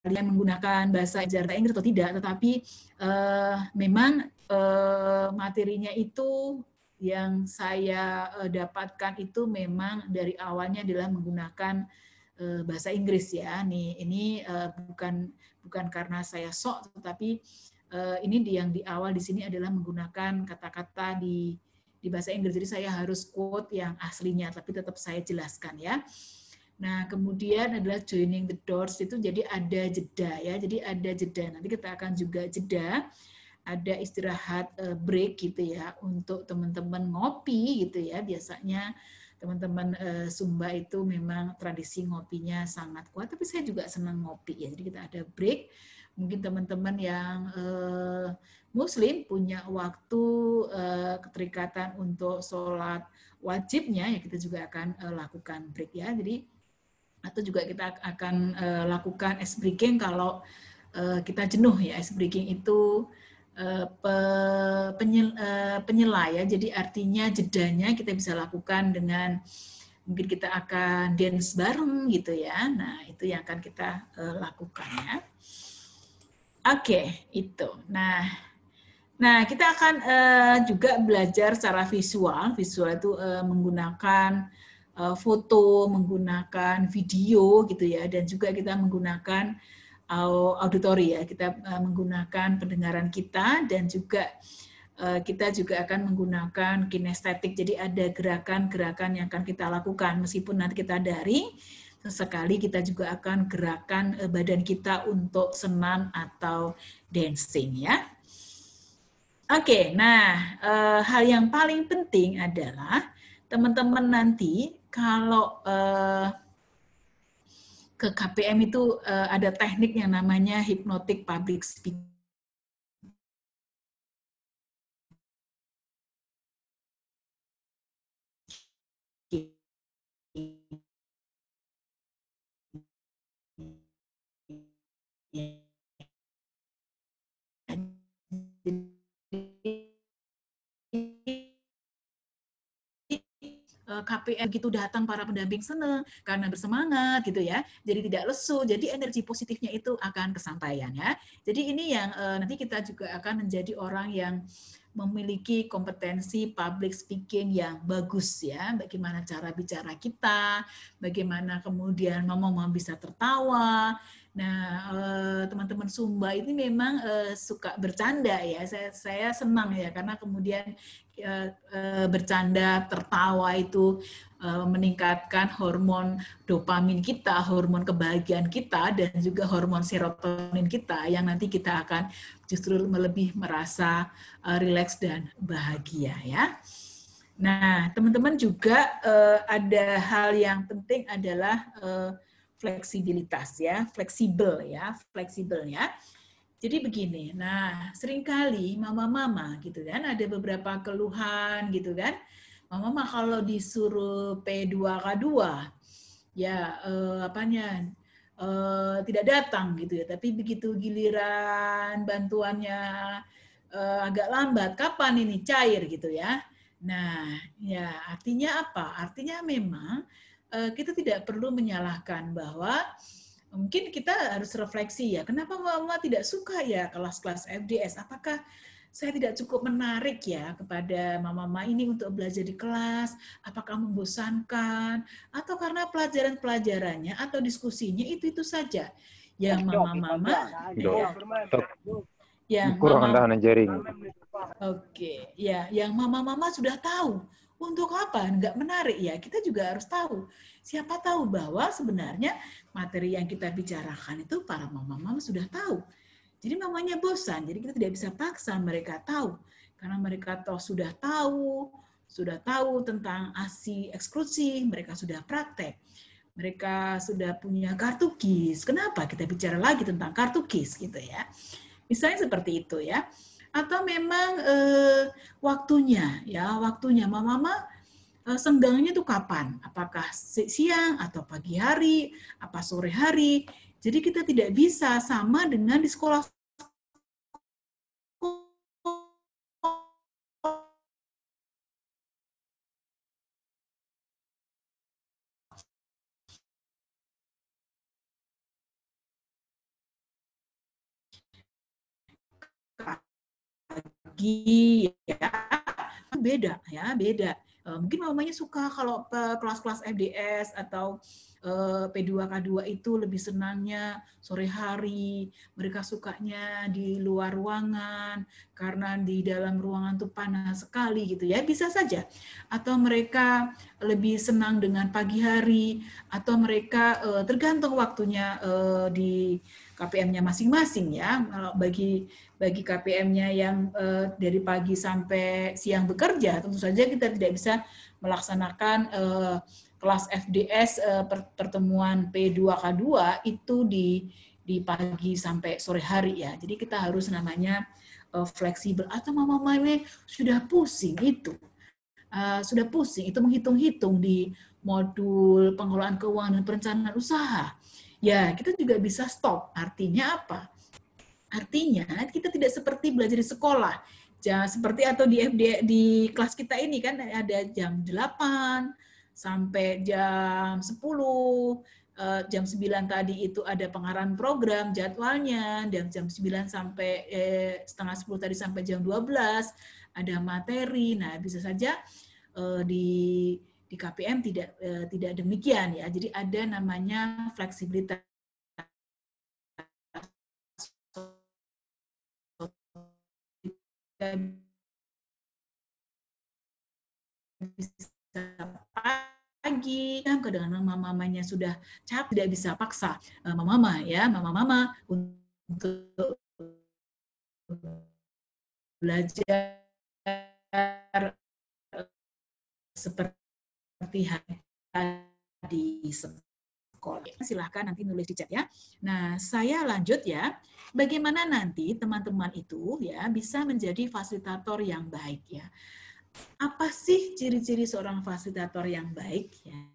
kalian menggunakan bahasa Inggris atau tidak, tetapi memang materinya itu yang saya dapatkan itu memang dari awalnya adalah menggunakan bahasa Inggris ya. Ini bukan karena saya sok, tetapi ini yang di awal di sini adalah menggunakan kata-kata di bahasa Inggris. Jadi saya harus quote yang aslinya, tapi tetap saya jelaskan ya. Nah, kemudian adalah joining the dots itu jadi ada jeda ya. Jadi ada jeda. Nanti kita akan juga jeda, ada istirahat break gitu ya untuk teman-teman ngopi gitu ya. Biasanya teman-teman Sumba itu memang tradisi ngopinya sangat kuat, tapi saya juga senang ngopi ya. Jadi kita ada break. Mungkin teman-teman yang Muslim punya waktu keterikatan untuk sholat wajibnya ya, kita juga akan lakukan break ya. Jadi atau juga kita akan lakukan ice breaking kalau kita jenuh ya. Ice breaking itu penyela ya, jadi artinya jedanya kita bisa lakukan dengan mungkin kita akan dance bareng gitu ya. Nah itu yang akan kita lakukan ya. Oke, itu. Nah kita akan juga belajar secara visual. Visual itu menggunakan foto, menggunakan video gitu ya, dan juga kita menggunakan auditori ya, kita menggunakan pendengaran kita, dan juga kita juga akan menggunakan kinestetik. Jadi ada gerakan-gerakan yang akan kita lakukan meskipun nanti kita daring. Sesekali kita juga akan gerakan badan kita untuk senam atau dancing ya. Oke, nah hal yang paling penting adalah teman-teman nanti kalau ke KPM itu ada teknik yang namanya hypnotic public speaking. KPM begitu datang para pendamping senang karena bersemangat gitu ya, jadi tidak lesu, jadi energi positifnya itu akan kesampaian ya. Jadi ini yang nanti kita juga akan menjadi orang yang memiliki kompetensi public speaking yang bagus ya, bagaimana cara bicara kita, bagaimana kemudian ngomong bisa tertawa. Nah, teman-teman Sumba ini memang suka bercanda ya. Saya senang ya karena kemudian bercanda, tertawa itu meningkatkan hormon dopamin kita, hormon kebahagiaan kita, dan juga hormon serotonin kita yang nanti kita akan justru lebih merasa rileks dan bahagia ya. Nah, teman-teman juga ada hal yang penting adalah fleksibilitas ya, fleksibel ya. Jadi begini, nah seringkali mama-mama gitu kan, ada beberapa keluhan gitu kan, mama kalau disuruh P2K2, ya tidak datang gitu ya, tapi begitu giliran bantuannya agak lambat, kapan ini cair gitu ya. Nah, ya artinya apa? Artinya memang kita tidak perlu menyalahkan bahwa mungkin kita harus refleksi ya, kenapa mama tidak suka ya kelas-kelas FDS? Apakah saya tidak cukup menarik ya kepada mama-mama ini untuk belajar di kelas? Apakah membosankan? Atau karena pelajaran-pelajarannya atau diskusinya itu saja? Yang mama-mama, yang kurang jaring. Oke, ya, yang mama-mama sudah tahu. Untuk apa? Nggak menarik ya. Kita juga harus tahu. Siapa tahu bahwa sebenarnya materi yang kita bicarakan itu para mama-mama sudah tahu. Jadi mamanya bosan. Jadi kita tidak bisa paksa mereka tahu. Karena mereka sudah tahu, sudah tahu tentang ASI eksklusi, mereka sudah praktek, mereka sudah punya kartu KIS. Kenapa kita bicara lagi tentang kartu KIS gitu ya? Misalnya seperti itu ya. Atau memang waktunya mama senggangnya itu kapan? Apakah siang atau pagi hari, apa sore hari? Jadi kita tidak bisa sama dengan di sekolah pagi ya, beda. Mungkin mamanya suka kalau kelas-kelas FDS atau P2K2 itu lebih senangnya sore hari, mereka sukanya di luar ruangan karena di dalam ruangan itu panas sekali gitu ya, bisa saja. Atau mereka lebih senang dengan pagi hari, atau mereka tergantung waktunya di KPM-nya masing-masing ya. Kalau bagi KPM-nya yang dari pagi sampai siang bekerja, tentu saja kita tidak bisa melaksanakan kelas FDS pertemuan P2K2 itu di pagi sampai sore hari ya. Jadi kita harus namanya fleksibel. Atau mama-mama sudah pusing itu. Sudah pusing itu menghitung-hitung di modul pengelolaan keuangan dan perencanaan usaha. Ya, kita juga bisa stop. Artinya apa? Artinya kita tidak seperti belajar di sekolah. Seperti atau di kelas kita ini kan ada jam 8 sampai jam 10, jam 9 tadi itu ada pengarahan program jadwalnya, dan jam 9 sampai setengah 10 tadi sampai jam 12 ada materi. Nah, bisa saja di KPM tidak demikian ya. Jadi ada namanya fleksibilitas bisa pagi, kadang-kadang mamanya sudah capek, tidak bisa paksa mama untuk belajar seperti di sekolah. Silahkan nanti nulis di chat ya. Nah, saya lanjut ya. Bagaimana nanti teman-teman itu ya bisa menjadi fasilitator yang baik ya. Apa sih ciri-ciri seorang fasilitator yang baik ya?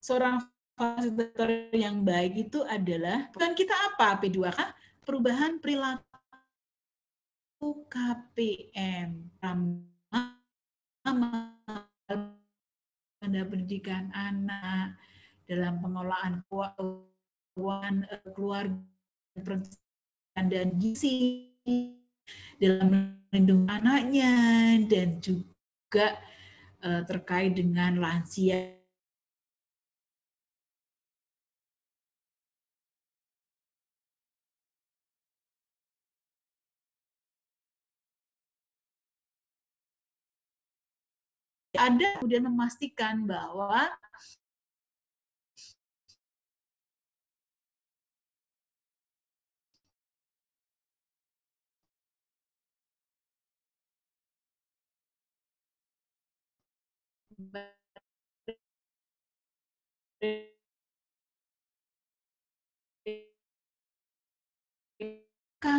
Seorang fasilitator yang baik itu adalah, bukan kita apa P2K? Perubahan perilaku KPM, pada pendidikan anak, dalam pengelolaan keuangan keluarga dan gizi, dalam melindungi anaknya, dan juga terkait dengan lansia. Ada kemudian memastikan bahwa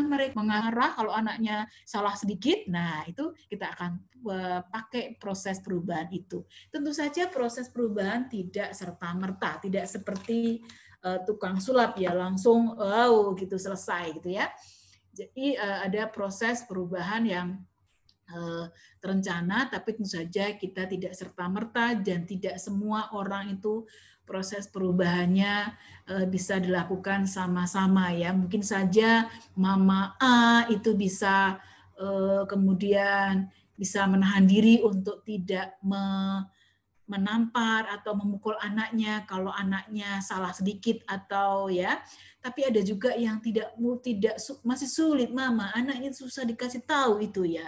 mereka mengarah kalau anaknya salah sedikit, nah itu kita akan pakai proses perubahan itu. Tentu saja proses perubahan tidak serta-merta, tidak seperti tukang sulap ya langsung wow gitu selesai gitu ya. Jadi ada proses perubahan yang terencana, tapi tentu saja kita tidak serta-merta dan tidak semua orang itu proses perubahannya bisa dilakukan sama-sama ya. Mungkin saja Mama A itu bisa kemudian bisa menahan diri untuk tidak menampar atau memukul anaknya kalau anaknya salah sedikit atau ya. Tapi ada juga yang tidak masih sulit, Mama, anaknya susah dikasih tahu itu ya.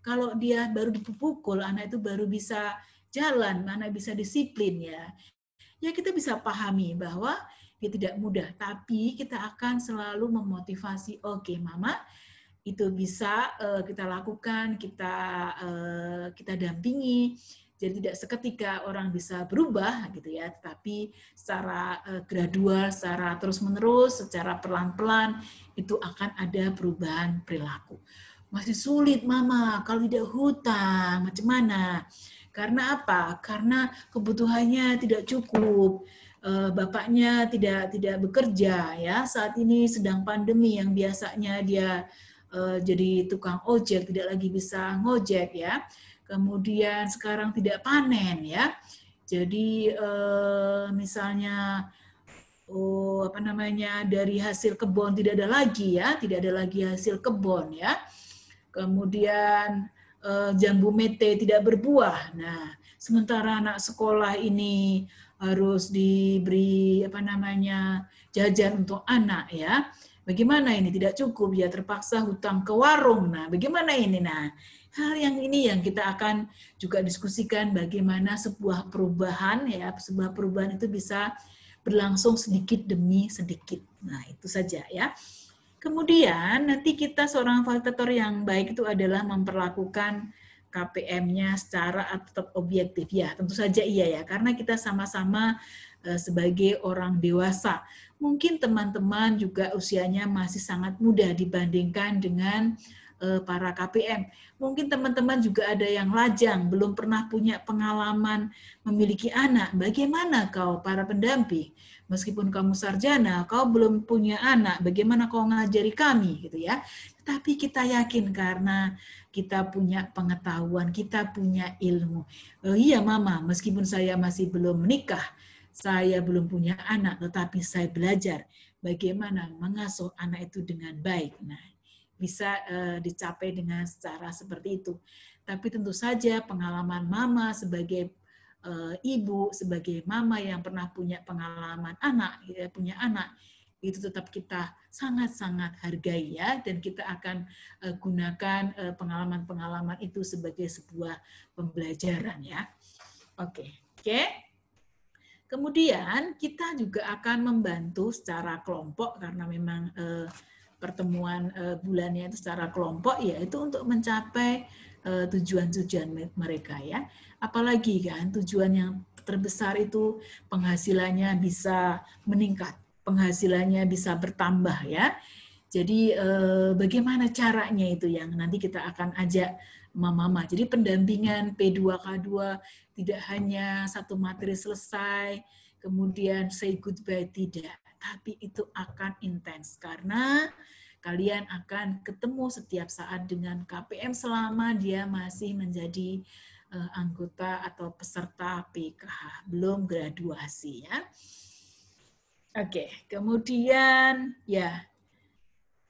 Kalau dia baru dipukul, anak itu baru bisa jalan, anak bisa disiplin ya. Ya kita bisa pahami bahwa dia tidak mudah, tapi kita akan selalu memotivasi, oke, Mama, itu bisa kita lakukan, kita dampingi. Jadi tidak seketika orang bisa berubah gitu ya, tetapi secara gradual, secara terus-menerus, secara pelan-pelan itu akan ada perubahan perilaku. Masih sulit Mama, kalau tidak hutang, macam mana? Karena apa? Karena kebutuhannya tidak cukup. Bapaknya tidak bekerja ya. Saat ini sedang pandemi yang biasanya dia jadi tukang ojek, tidak lagi bisa ngojek ya. Kemudian sekarang tidak panen ya. Jadi misalnya dari hasil kebun tidak ada lagi ya, tidak ada lagi hasil kebun ya. Kemudian jambu mete tidak berbuah. Nah, sementara anak sekolah ini harus diberi jajan untuk anak ya. Bagaimana ini tidak cukup ya, terpaksa hutang ke warung. Nah, bagaimana ini? Nah, hal yang ini yang kita akan juga diskusikan bagaimana sebuah perubahan ya, sebuah perubahan itu bisa berlangsung sedikit demi sedikit. Nah, itu saja ya. Kemudian nanti kita seorang fasilitator yang baik itu adalah memperlakukan KPM-nya secara tetap objektif. Ya, tentu saja iya ya, karena kita sama-sama sebagai orang dewasa. Mungkin teman-teman juga usianya masih sangat muda dibandingkan dengan para KPM. Mungkin teman-teman juga ada yang lajang, belum pernah punya pengalaman memiliki anak. Bagaimana kau para pendamping? Meskipun kamu sarjana, kau belum punya anak, bagaimana kau ngajari kami gitu ya. Tapi kita yakin karena kita punya pengetahuan, kita punya ilmu. Oh iya Mama, meskipun saya masih belum menikah, saya belum punya anak, tetapi saya belajar bagaimana mengasuh anak itu dengan baik. Nah, bisa dicapai dengan cara seperti itu. Tapi tentu saja pengalaman Mama sebagai ibu, sebagai mama yang pernah punya pengalaman anak, punya anak, itu tetap kita sangat-sangat hargai ya, dan kita akan gunakan pengalaman-pengalaman itu sebagai sebuah pembelajaran ya. Oke. Kemudian kita juga akan membantu secara kelompok karena memang pertemuan bulannya itu secara kelompok, yaitu untuk mencapai tujuan-tujuan mereka ya. Apalagi kan tujuan yang terbesar itu penghasilannya bisa meningkat, penghasilannya bisa bertambah ya. Jadi bagaimana caranya itu yang nanti kita akan ajak mama-mama. Jadi pendampingan P2K2 tidak hanya satu materi selesai, kemudian say goodbye, tidak. Tapi itu akan intens karena kalian akan ketemu setiap saat dengan KPM selama dia masih menjadi anggota atau peserta PKH, belum graduasi ya. Oke, kemudian ya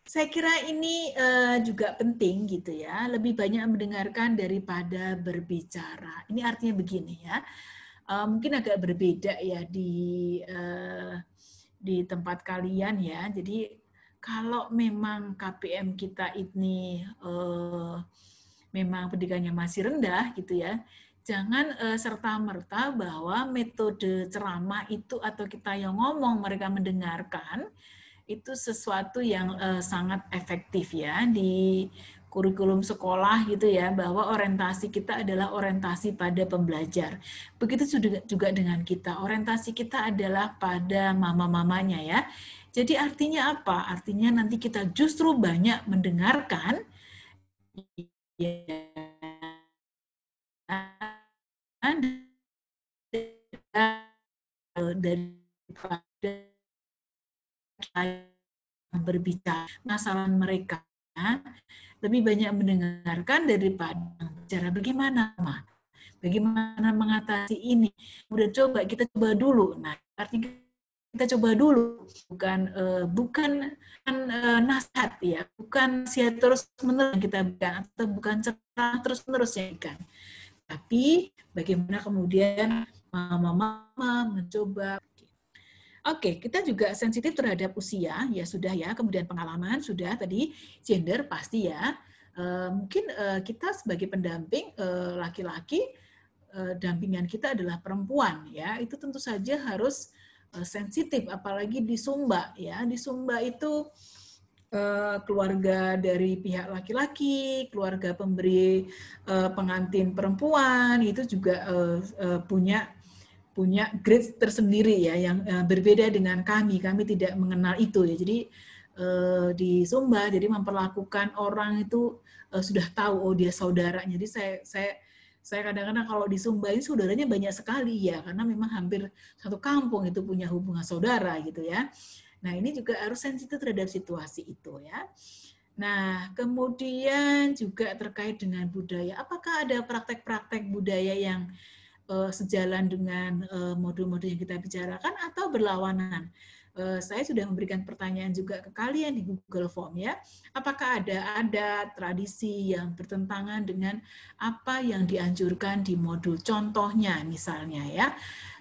saya kira ini juga penting gitu ya, lebih banyak mendengarkan daripada berbicara. Ini artinya begini ya, mungkin agak berbeda ya di tempat kalian ya. Jadi kalau memang KPM kita ini memang pendidikannya masih rendah gitu ya, jangan serta-merta bahwa metode ceramah itu atau kita yang ngomong mereka mendengarkan itu sesuatu yang sangat efektif ya di kurikulum sekolah gitu ya, bahwa orientasi kita adalah orientasi pada pembelajar. Begitu juga dengan kita, orientasi kita adalah pada mama-mamanya ya. Jadi artinya apa? Artinya nanti kita justru banyak mendengarkan daripada berbicara masalah mereka, lebih banyak mendengarkan daripada bicara bagaimana mengatasi ini. Udah kita coba dulu. Nah, artinya kita coba dulu, bukan nasihat ya, bukan nasihat terus menerus kita berikan, atau bukan cerita terus menerus ya kan. Tapi bagaimana kemudian mama-mama mencoba. Oke, kita juga sensitif terhadap usia, ya sudah ya, kemudian pengalaman sudah, tadi gender pasti ya, Mungkin kita sebagai pendamping laki-laki, dampingan kita adalah perempuan, ya itu tentu saja harus sensitif, apalagi di Sumba, ya di Sumba itu keluarga dari pihak laki-laki, keluarga pemberi pengantin perempuan itu juga punya grade tersendiri ya yang berbeda dengan kami. Kami tidak mengenal itu ya. Jadi di Sumba jadi memperlakukan orang itu sudah tahu oh dia saudaranya. Jadi saya kadang-kadang kalau di Sumba ini saudaranya banyak sekali ya karena memang hampir satu kampung itu punya hubungan saudara gitu ya. Nah, ini juga harus sensitif terhadap situasi itu ya. Nah, kemudian juga terkait dengan budaya. Apakah ada praktek-praktek budaya yang sejalan dengan modul-modul yang kita bicarakan atau berlawanan? Saya sudah memberikan pertanyaan juga ke kalian di Google Form ya. Apakah ada tradisi yang bertentangan dengan apa yang dianjurkan di modul? Contohnya misalnya ya,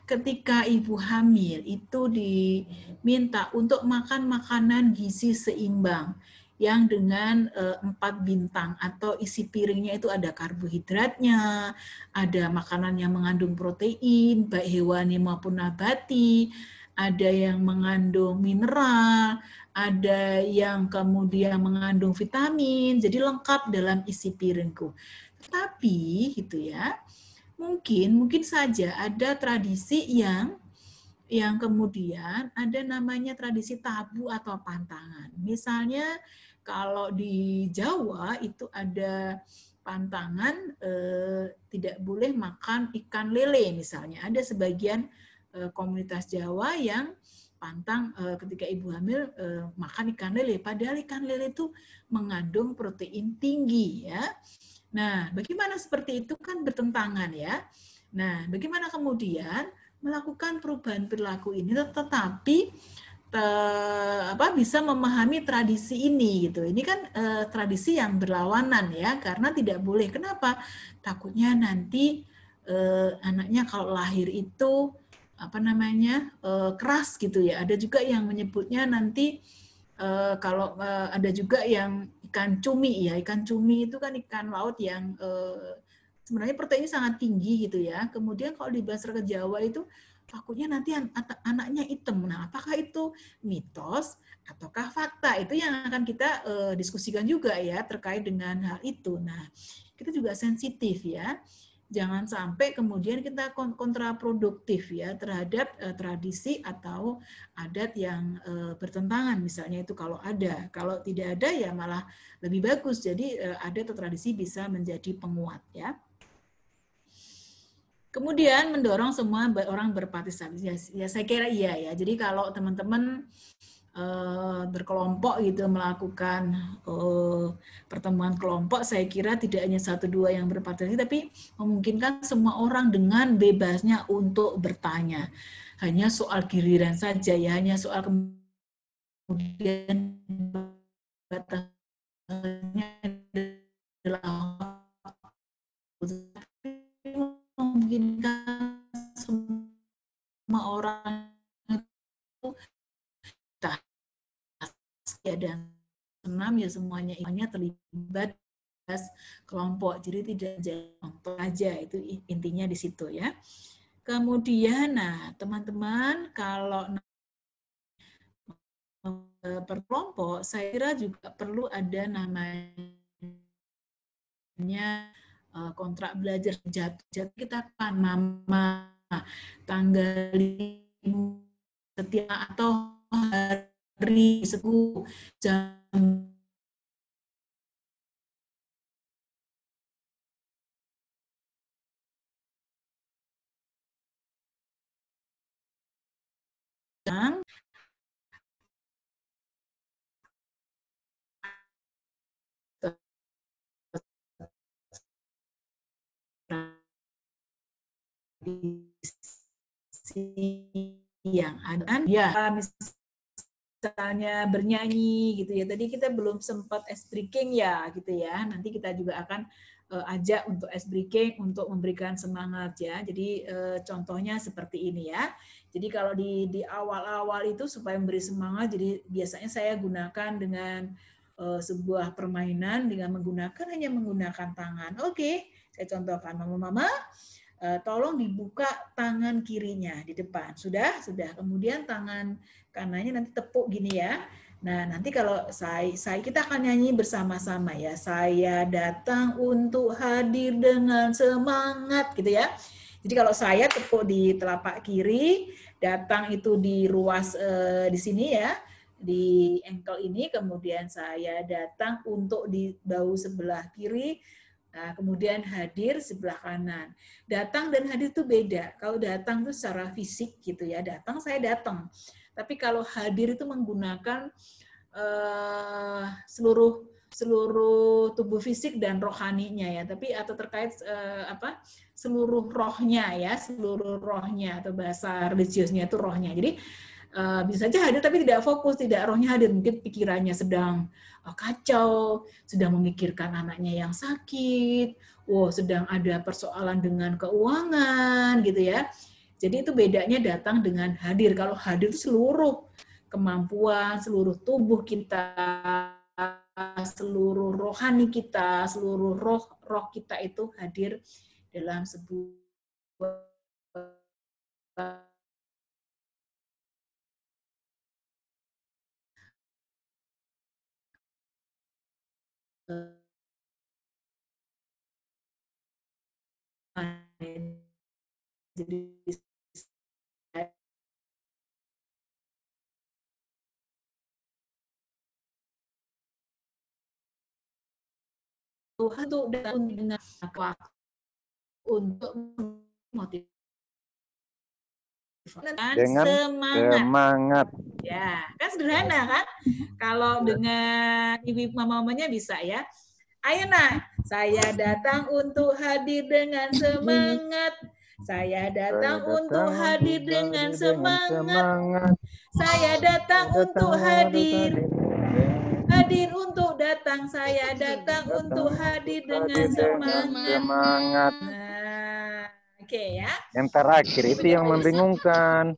ketika ibu hamil itu diminta untuk makan makanan gizi seimbang yang dengan 4 bintang atau isi piringnya itu ada karbohidratnya, ada makanan yang mengandung protein, baik hewani maupun nabati, ada yang mengandung mineral, ada yang kemudian mengandung vitamin, jadi lengkap dalam isi piringku. Tetapi gitu ya, mungkin saja ada tradisi yang kemudian ada namanya tradisi tabu atau pantangan. Misalnya kalau di Jawa itu ada pantangan tidak boleh makan ikan lele misalnya. Ada sebagian komunitas Jawa yang pantang ketika ibu hamil makan ikan lele. Padahal ikan lele itu mengandung protein tinggi ya. Nah, bagaimana seperti itu kan bertentangan ya. Nah, bagaimana kemudian melakukan perubahan perilaku ini tetapi bisa memahami tradisi ini gitu. Ini kan tradisi yang berlawanan ya, karena tidak boleh. Kenapa? Takutnya nanti anaknya kalau lahir itu keras gitu ya. Ada juga yang menyebutnya nanti kalau ada juga yang ikan cumi ya. Ikan cumi itu kan ikan laut yang sebenarnya proteinnya sangat tinggi gitu ya. Kemudian kalau di masyarakat Jawa itu takutnya nanti anaknya hitam. Nah, apakah itu mitos ataukah fakta? Itu yang akan kita diskusikan juga ya terkait dengan hal itu. Nah, kita juga sensitif ya. Jangan sampai kemudian kita kontraproduktif ya terhadap tradisi atau adat yang bertentangan misalnya itu kalau ada. Kalau tidak ada ya malah lebih bagus. Jadi adat atau tradisi bisa menjadi penguat ya. Kemudian mendorong semua orang berpartisipasi. Ya saya kira iya ya. Jadi kalau teman-teman berkelompok gitu melakukan pertemuan kelompok, saya kira tidak hanya 1-2 yang berpartisipasi, tapi memungkinkan semua orang dengan bebasnya untuk bertanya. Hanya soal giliran saja ya, hanya soal kemudian batasnya adalah memungkinkan semua orang itu dan senam ya semuanya terlibat kelompok, jadi tidak kelompok aja, itu intinya di situ ya. Kemudian nah teman-teman kalau berkelompok saya kira juga perlu ada namanya kontrak belajar jatuh kita kan mama tanggal setiap atau hari seku jam yang ada ya misalnya bernyanyi gitu ya. Tadi kita belum sempat ice breaking ya gitu ya. Nanti kita juga akan ajak untuk ice breaking untuk memberikan semangat ya. Jadi contohnya seperti ini ya. Jadi kalau di awal-awal itu supaya memberi semangat, jadi biasanya saya gunakan dengan sebuah permainan dengan hanya menggunakan tangan. Oke, saya contohkan, mama-mama, tolong dibuka tangan kirinya di depan. Sudah. Kemudian tangan kanannya nanti tepuk gini ya. Nah, nanti kalau kita akan nyanyi bersama-sama ya. Saya datang untuk hadir dengan semangat gitu ya. Jadi kalau saya tepuk di telapak kiri, datang itu di ruas di sini ya, di ankle ini, kemudian saya datang untuk di bahu sebelah kiri, nah, kemudian hadir sebelah kanan. Datang dan hadir itu beda. Kalau datang itu secara fisik gitu ya, saya datang. Tapi kalau hadir itu menggunakan seluruh tubuh fisik dan rohaninya ya, tapi atau terkait seluruh rohnya ya, seluruh rohnya atau bahasa religiusnya itu rohnya. Jadi bisa saja hadir tapi tidak fokus, tidak rohnya hadir, mungkin pikirannya sedang kacau, sedang memikirkan anaknya yang sakit, sedang ada persoalan dengan keuangan gitu ya. Jadi itu bedanya datang dengan hadir. Kalau hadir itu seluruh kemampuan, seluruh tubuh kita, seluruh rohani kita, seluruh roh kita itu hadir dalam sebuah jadi Tuhan tuh datang dengan untuk motivasi dengan semangat. Ya, kan sederhana kan? Kalau dengan ibu mamanya bisa ya. Ayo nak, saya datang untuk hadir dengan semangat. Saya datang untuk hadir dengan semangat. Saya datang untuk hadir untuk datang. Saya datang untuk hadir dengan semangat. Nah, oke ya. Yang terakhir itu yang membingungkan.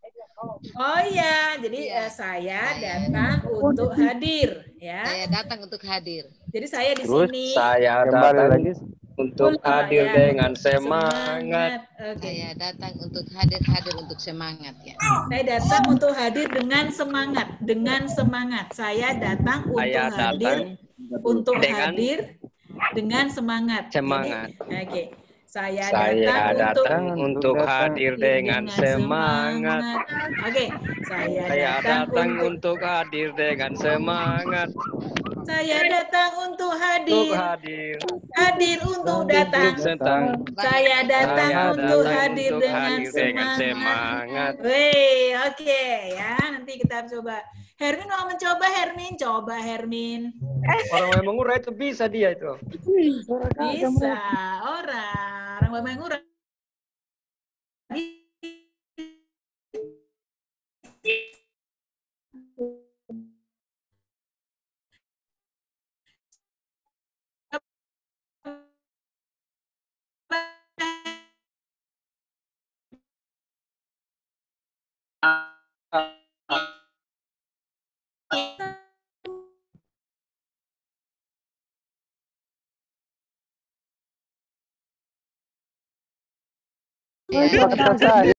Oh iya, jadi saya datang untuk hadir ya. Saya datang untuk hadir. Jadi saya di Terus sini. Saya datang lagi untuk hadir dengan semangat. Saya datang untuk hadir untuk semangat ya. Saya datang untuk hadir dengan semangat. Saya datang untuk hadir dengan semangat. Semangat. Jadi, oke. Saya datang untuk hadir dengan semangat. Oke. Saya datang untuk hadir dengan semangat. Saya datang untuk hadir untuk datang. Saya datang untuk hadir dengan semangat. Wih, oke ya. Nanti kita coba. Hermin mau mencoba, Hermin. Coba, Hermin. Orang Mengura itu bisa dia itu. Bisa. Orang Mengura. Saya